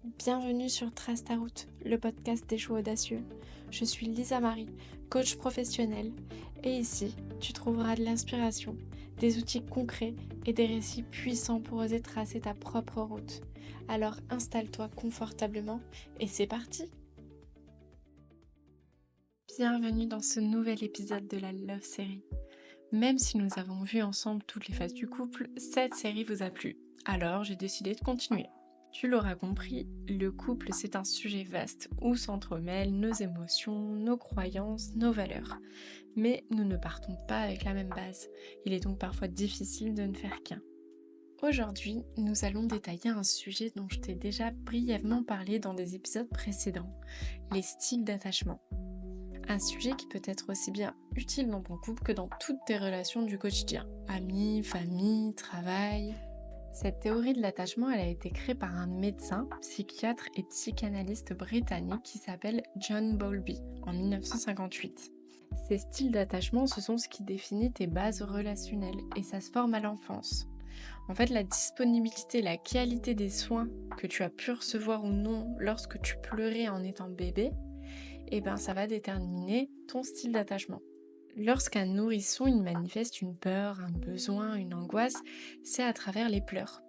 Bienvenue sur Trace ta route, le podcast des choix audacieux. Je suis Lisa Marie, coach professionnelle, et ici, tu trouveras de l'inspiration, des outils concrets et des récits puissants pour oser tracer ta propre route. Alors installe-toi confortablement et c'est parti! Bienvenue dans ce nouvel épisode de la Love Série. Même si nous avons vu ensemble toutes les phases du couple, cette série vous a plu. Alors j'ai décidé de continuer. Tu l'auras compris, le couple c'est un sujet vaste où s'entremêlent nos émotions, nos croyances, nos valeurs. Mais nous ne partons pas avec la même base. Il est donc parfois difficile de ne faire qu'un. Aujourd'hui, nous allons détailler un sujet dont je t'ai déjà brièvement parlé dans des épisodes précédents, les styles d'attachement. Un sujet qui peut être aussi bien utile dans ton couple que dans toutes tes relations du quotidien, amis, famille, travail. Cette théorie de l'attachement, elle a été créée par un médecin, psychiatre et psychanalyste britannique qui s'appelle John Bowlby en 1958. Ces styles d'attachement, ce sont ce qui définit tes bases relationnelles et ça se forme à l'enfance. En fait, la disponibilité, la qualité des soins que tu as pu recevoir ou non lorsque tu pleurais en étant bébé, ça va déterminer ton style d'attachement. Lorsqu'un nourrisson il manifeste une peur, un besoin, une angoisse, c'est à travers les pleurs.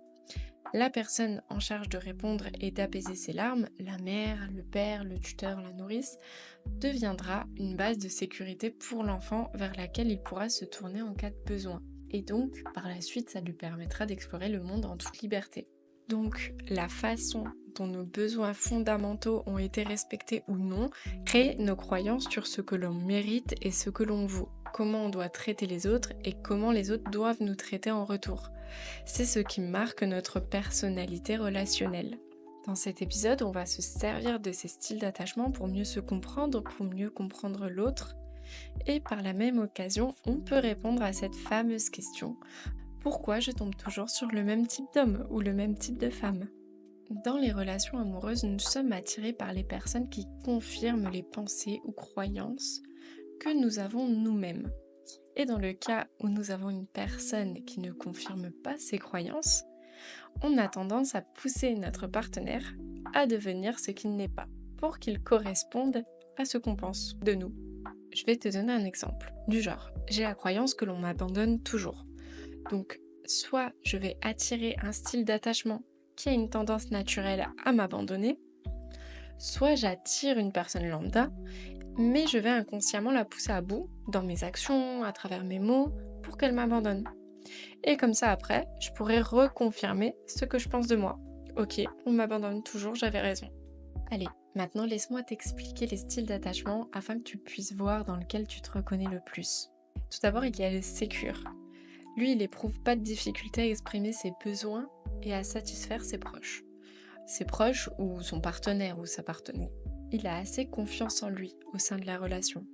La personne en charge de répondre et d'apaiser ses larmes, la mère, le père, le tuteur, la nourrice, deviendra une base de sécurité pour l'enfant vers laquelle il pourra se tourner en cas de besoin. Et donc, par la suite, ça lui permettra d'explorer le monde en toute liberté. Donc, la façon dont nos besoins fondamentaux ont été respectés ou non crée nos croyances sur ce que l'on mérite et ce que l'on vaut, comment on doit traiter les autres et comment les autres doivent nous traiter en retour. C'est ce qui marque notre personnalité relationnelle. Dans cet épisode, on va se servir de ces styles d'attachement pour mieux se comprendre, pour mieux comprendre l'autre. Et par la même occasion, on peut répondre à cette fameuse question: pourquoi je tombe toujours sur le même type d'homme ou le même type de femme? Dans les relations amoureuses, nous sommes attirés par les personnes qui confirment les pensées ou croyances que nous avons nous-mêmes. Et dans le cas où nous avons une personne qui ne confirme pas ses croyances, on a tendance à pousser notre partenaire à devenir ce qu'il n'est pas, pour qu'il corresponde à ce qu'on pense de nous. Je vais te donner un exemple, du genre, j'ai la croyance que l'on m'abandonne toujours. Donc, soit je vais attirer un style d'attachement qui a une tendance naturelle à m'abandonner, soit j'attire une personne lambda, mais je vais inconsciemment la pousser à bout, dans mes actions, à travers mes mots, pour qu'elle m'abandonne. Et comme ça après, je pourrais reconfirmer ce que je pense de moi. Ok, on m'abandonne toujours, j'avais raison. Allez, maintenant laisse-moi t'expliquer les styles d'attachement afin que tu puisses voir dans lequel tu te reconnais le plus. Tout d'abord, il y a le sécure. Lui, il n'éprouve pas de difficulté à exprimer ses besoins et à satisfaire ses proches. Ses proches ou son partenaire ou sa partenaire. Il a assez confiance en lui au sein de la relation.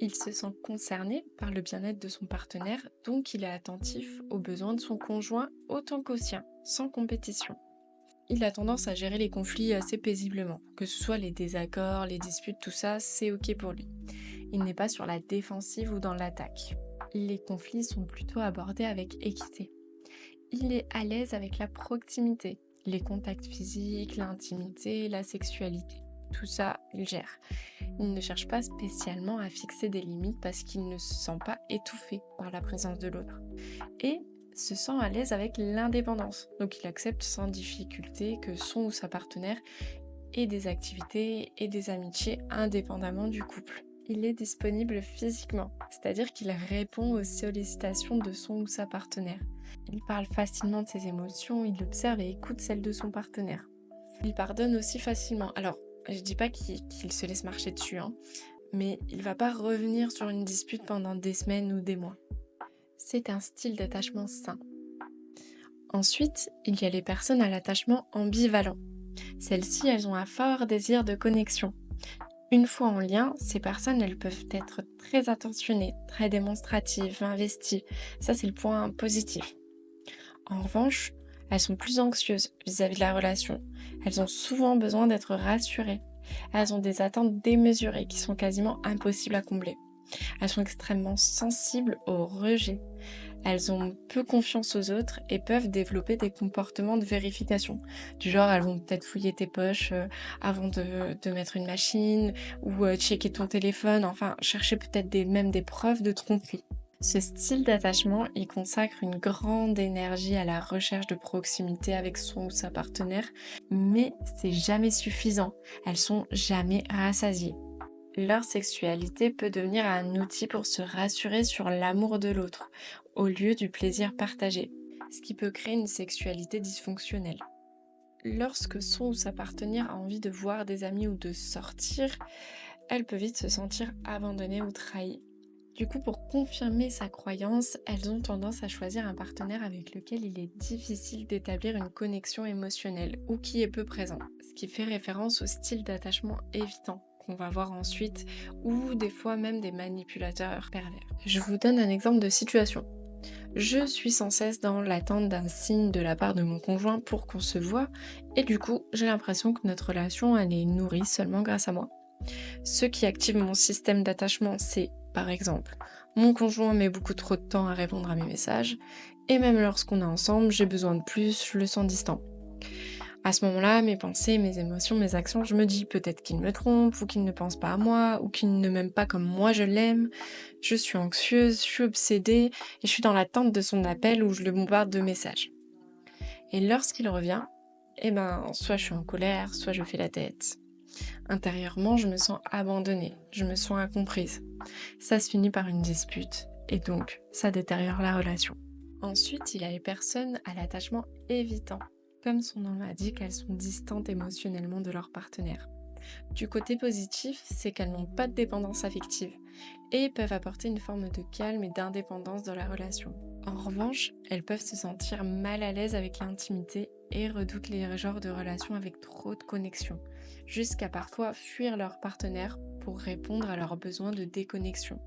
Il se sent concerné par le bien-être de son partenaire, donc il est attentif aux besoins de son conjoint autant qu'aux siens, sans compétition. Il a tendance à gérer les conflits assez paisiblement, que ce soit les désaccords, les disputes, tout ça, c'est ok pour lui. Il n'est pas sur la défensive ou dans l'attaque. Les conflits sont plutôt abordés avec équité. Il est à l'aise avec la proximité, les contacts physiques, l'intimité, la sexualité. Tout ça, il gère. Il ne cherche pas spécialement à fixer des limites parce qu'il ne se sent pas étouffé par la présence de l'autre. Et se sent à l'aise avec l'indépendance. Donc il accepte sans difficulté que son ou sa partenaire ait des activités et des amitiés indépendamment du couple. Il est disponible physiquement, c'est-à-dire qu'il répond aux sollicitations de son ou sa partenaire. Il parle facilement de ses émotions, il observe et écoute celles de son partenaire. Il pardonne aussi facilement. Alors, je dis pas qu'il se laisse marcher dessus, mais il va pas revenir sur une dispute pendant des semaines ou des mois. C'est un style d'attachement sain. Ensuite, il y a les personnes à l'attachement ambivalent. Celles-ci, elles ont un fort désir de connexion. Une fois en lien, ces personnes, elles peuvent être très attentionnées, très démonstratives, investies. Ça, c'est le point positif. En revanche, elles sont plus anxieuses vis-à-vis de la relation. Elles ont souvent besoin d'être rassurées. Elles ont des attentes démesurées qui sont quasiment impossibles à combler. Elles sont extrêmement sensibles au rejet. Elles ont peu confiance aux autres et peuvent développer des comportements de vérification. Du genre, elles vont peut-être fouiller tes poches avant de mettre une machine ou checker ton téléphone, enfin chercher peut-être même des preuves de tromperie. Ce style d'attachement, il consacre une grande énergie à la recherche de proximité avec son ou sa partenaire, mais c'est jamais suffisant. Elles sont jamais rassasiées. Leur sexualité peut devenir un outil pour se rassurer sur l'amour de l'autre, au lieu du plaisir partagé, ce qui peut créer une sexualité dysfonctionnelle. Lorsque son ou sa partenaire a envie de voir des amis ou de sortir, elle peut vite se sentir abandonnée ou trahie. Du coup, pour confirmer sa croyance, elles ont tendance à choisir un partenaire avec lequel il est difficile d'établir une connexion émotionnelle ou qui est peu présent, ce qui fait référence au style d'attachement évitant qu'on va voir ensuite, ou des fois même des manipulateurs pervers. Je vous donne un exemple de situation. Je suis sans cesse dans l'attente d'un signe de la part de mon conjoint pour qu'on se voie, et du coup, j'ai l'impression que notre relation, elle est nourrie seulement grâce à moi. Ce qui active mon système d'attachement, c'est, par exemple, mon conjoint met beaucoup trop de temps à répondre à mes messages, et même lorsqu'on est ensemble, j'ai besoin de plus, je le sens distant. À ce moment-là, mes pensées, mes émotions, mes actions, je me dis peut-être qu'il me trompe, ou qu'il ne pense pas à moi, ou qu'il ne m'aime pas comme moi je l'aime. Je suis anxieuse, je suis obsédée, et je suis dans l'attente de son appel où je le bombarde de messages. Et lorsqu'il revient, eh ben, soit je suis en colère, soit je fais la tête. Intérieurement, je me sens abandonnée, je me sens incomprise. Ça se finit par une dispute, et donc ça détériore la relation. Ensuite, il y a les personnes à l'attachement évitant. Comme son nom l'indique, elles sont distantes émotionnellement de leur partenaire. Du côté positif, c'est qu'elles n'ont pas de dépendance affective et peuvent apporter une forme de calme et d'indépendance dans la relation. En revanche, elles peuvent se sentir mal à l'aise avec l'intimité et redoutent les genres de relations avec trop de connexion, jusqu'à parfois fuir leur partenaire pour répondre à leurs besoins de déconnexion.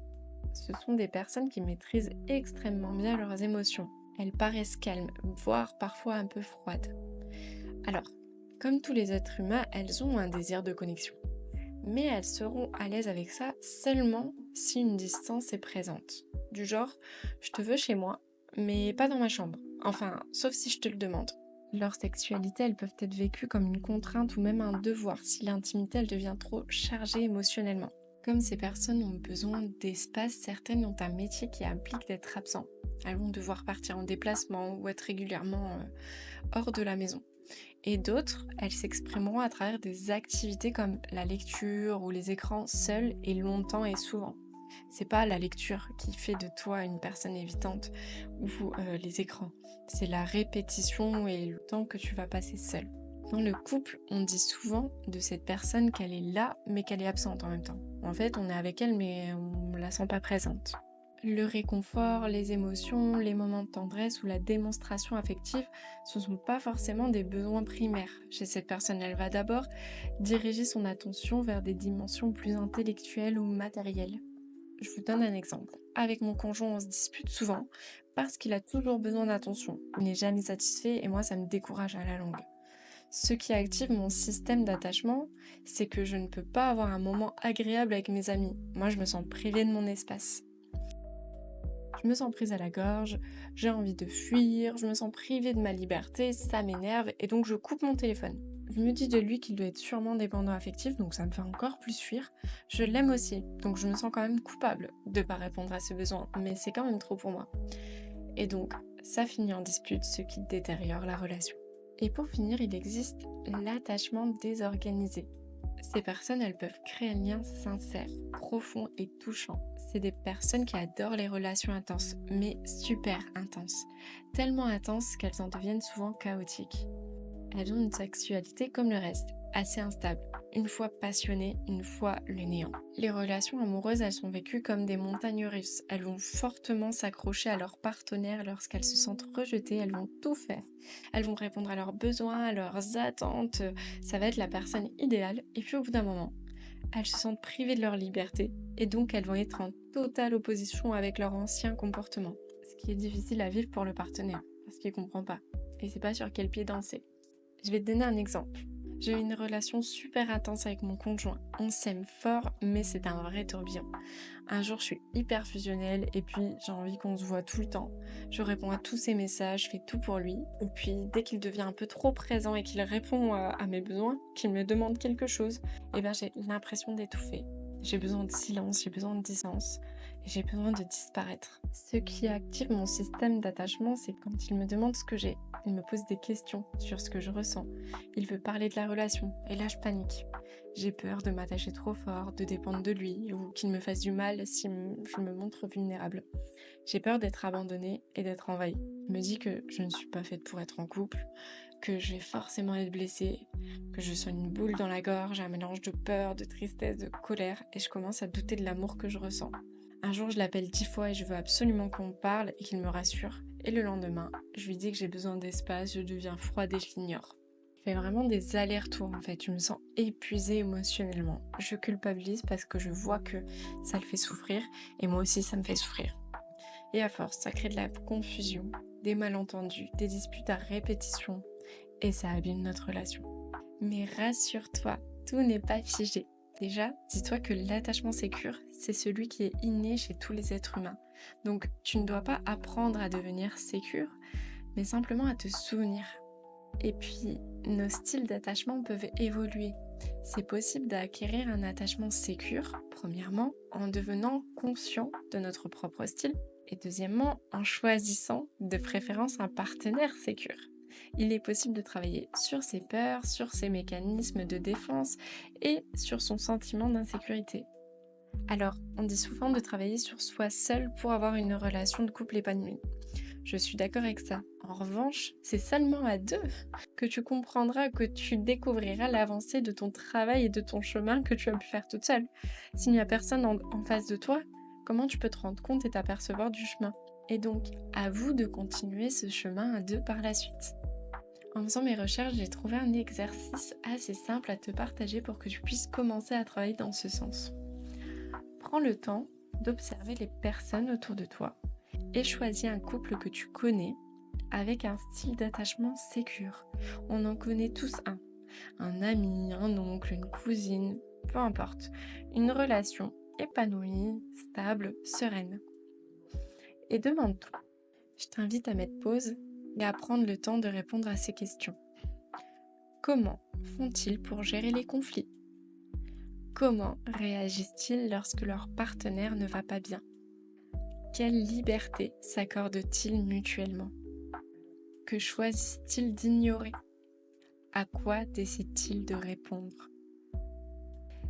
Ce sont des personnes qui maîtrisent extrêmement bien leurs émotions. Elles paraissent calmes, voire parfois un peu froides. Alors, comme tous les êtres humains, elles ont un désir de connexion. Mais elles seront à l'aise avec ça seulement si une distance est présente. Du genre, je te veux chez moi, mais pas dans ma chambre. Enfin, sauf si je te le demande. Leur sexualité, elles peuvent être vécues comme une contrainte ou même un devoir si l'intimité, elle devient trop chargée émotionnellement. Comme ces personnes ont besoin d'espace, certaines ont un métier qui implique d'être absent. Elles vont devoir partir en déplacement ou être régulièrement hors de la maison. Et d'autres, elles s'exprimeront à travers des activités comme la lecture ou les écrans seuls et longtemps et souvent. C'est pas la lecture qui fait de toi une personne évitante ou les écrans. C'est la répétition et le temps que tu vas passer seul. Dans le couple, on dit souvent de cette personne qu'elle est là mais qu'elle est absente en même temps. En fait, on est avec elle mais on la sent pas présente. Le réconfort, les émotions, les moments de tendresse ou la démonstration affective, ce ne sont pas forcément des besoins primaires. Chez cette personne, elle va d'abord diriger son attention vers des dimensions plus intellectuelles ou matérielles. Je vous donne un exemple. Avec mon conjoint, on se dispute souvent parce qu'il a toujours besoin d'attention. Il n'est jamais satisfait et moi, ça me décourage à la longue. Ce qui active mon système d'attachement, c'est que je ne peux pas avoir un moment agréable avec mes amis. Moi, je me sens privée de mon espace. Je me sens prise à la gorge, j'ai envie de fuir, je me sens privée de ma liberté, ça m'énerve et donc je coupe mon téléphone. Je me dis de lui qu'il doit être sûrement dépendant affectif, donc ça me fait encore plus fuir. Je l'aime aussi, donc je me sens quand même coupable de ne pas répondre à ses besoins, mais c'est quand même trop pour moi. Et donc, ça finit en dispute, ce qui détériore la relation. Et pour finir, il existe l'attachement désorganisé. Ces personnes, elles peuvent créer un lien sincère, profond et touchant. C'est des personnes qui adorent les relations intenses, mais super intenses. Tellement intenses qu'elles en deviennent souvent chaotiques. Elles ont une sexualité comme le reste, assez instable. Une fois passionnées, une fois le néant. Les relations amoureuses, elles sont vécues comme des montagnes russes. Elles vont fortement s'accrocher à leur partenaire lorsqu'elles se sentent rejetées. Elles vont tout faire. Elles vont répondre à leurs besoins, à leurs attentes. Ça va être la personne idéale. Et puis au bout d'un moment, elles se sentent privées de leur liberté. Et donc elles vont être en totale opposition avec leur ancien comportement. Ce qui est difficile à vivre pour le partenaire, parce qu'il comprend pas. Et c'est pas sur quel pied danser. Je vais te donner un exemple. J'ai une relation super intense avec mon conjoint. On s'aime fort, mais c'est un vrai tourbillon. Un jour, je suis hyper fusionnelle et puis j'ai envie qu'on se voit tout le temps. Je réponds à tous ses messages, je fais tout pour lui. Et puis, dès qu'il devient un peu trop présent et qu'il répond à mes besoins, qu'il me demande quelque chose, j'ai l'impression d'étouffer. J'ai besoin de silence, j'ai besoin de distance et j'ai besoin de disparaître. Ce qui active mon système d'attachement, c'est quand il me demande ce que j'ai. Il me pose des questions sur ce que je ressens. Il veut parler de la relation et là je panique. J'ai peur de m'attacher trop fort, de dépendre de lui ou qu'il me fasse du mal si je me montre vulnérable. J'ai peur d'être abandonnée et d'être envahie. Je me dis que je ne suis pas faite pour être en couple, que je vais forcément être blessée, que je sois une boule dans la gorge, un mélange de peur, de tristesse, de colère, et je commence à douter de l'amour que je ressens. Un jour, je l'appelle 10 fois et je veux absolument qu'on parle et qu'il me rassure. Et le lendemain, je lui dis que j'ai besoin d'espace, je deviens froide et je l'ignore. Je fais vraiment des allers-retours en fait, je me sens épuisée émotionnellement. Je culpabilise parce que je vois que ça le fait souffrir et moi aussi ça me fait souffrir. Et à force, ça crée de la confusion, des malentendus, des disputes à répétition et ça abîme notre relation. Mais rassure-toi, tout n'est pas figé. Déjà, dis-toi que l'attachement sécure, c'est celui qui est inné chez tous les êtres humains. Donc, tu ne dois pas apprendre à devenir sécure, mais simplement à te souvenir. Et puis, nos styles d'attachement peuvent évoluer. C'est possible d'acquérir un attachement sécure, premièrement, en devenant conscient de notre propre style, et deuxièmement, en choisissant de préférence un partenaire sécure. Il est possible de travailler sur ses peurs, sur ses mécanismes de défense et sur son sentiment d'insécurité. Alors, on dit souvent de travailler sur soi seul pour avoir une relation de couple épanouie. Je suis d'accord avec ça. En revanche, c'est seulement à deux que tu comprendras, que tu découvriras l'avancée de ton travail et de ton chemin que tu as pu faire toute seule. S'il n'y a personne en face de toi, comment tu peux te rendre compte et t'apercevoir du chemin? Et donc, à vous de continuer ce chemin à deux par la suite. En faisant mes recherches, j'ai trouvé un exercice assez simple à te partager pour que tu puisses commencer à travailler dans ce sens. Prends le temps d'observer les personnes autour de toi et choisis un couple que tu connais avec un style d'attachement sécure. On en connaît tous un ami, un oncle, une cousine, peu importe. Une relation épanouie, stable, sereine. Et demande-toi, je t'invite à mettre pause et à prendre le temps de répondre à ces questions. Comment font-ils pour gérer les conflits? Comment réagissent-ils lorsque leur partenaire ne va pas bien? Quelle liberté s'accordent-ils mutuellement? Que choisissent-ils d'ignorer? À quoi décident-ils de répondre?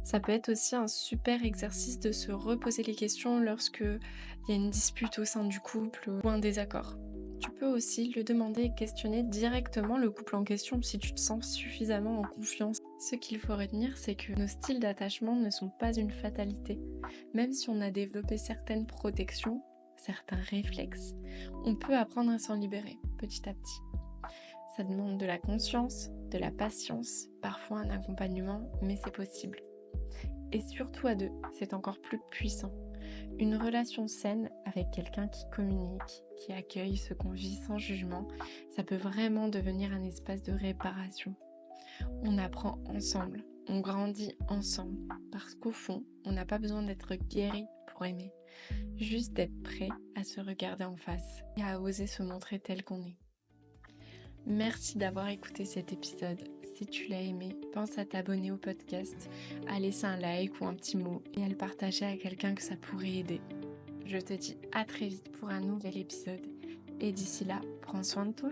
Ça peut être aussi un super exercice de se reposer les questions lorsque il y a une dispute au sein du couple ou un désaccord. Tu peux aussi le demander et questionner directement le couple en question si tu te sens suffisamment en confiance. Ce qu'il faut retenir, c'est que nos styles d'attachement ne sont pas une fatalité. Même si on a développé certaines protections, certains réflexes, on peut apprendre à s'en libérer petit à petit. Ça demande de la conscience, de la patience, parfois un accompagnement, mais c'est possible. Et surtout à deux, c'est encore plus puissant. Une relation saine avec quelqu'un qui communique, qui accueille ce qu'on vit sans jugement, ça peut vraiment devenir un espace de réparation. On apprend ensemble, on grandit ensemble, parce qu'au fond, on n'a pas besoin d'être guéri pour aimer, juste d'être prêt à se regarder en face et à oser se montrer tel qu'on est. Merci d'avoir écouté cet épisode. Si tu l'as aimé, pense à t'abonner au podcast, à laisser un like ou un petit mot et à le partager à quelqu'un que ça pourrait aider. Je te dis à très vite pour un nouvel épisode et d'ici là, prends soin de toi.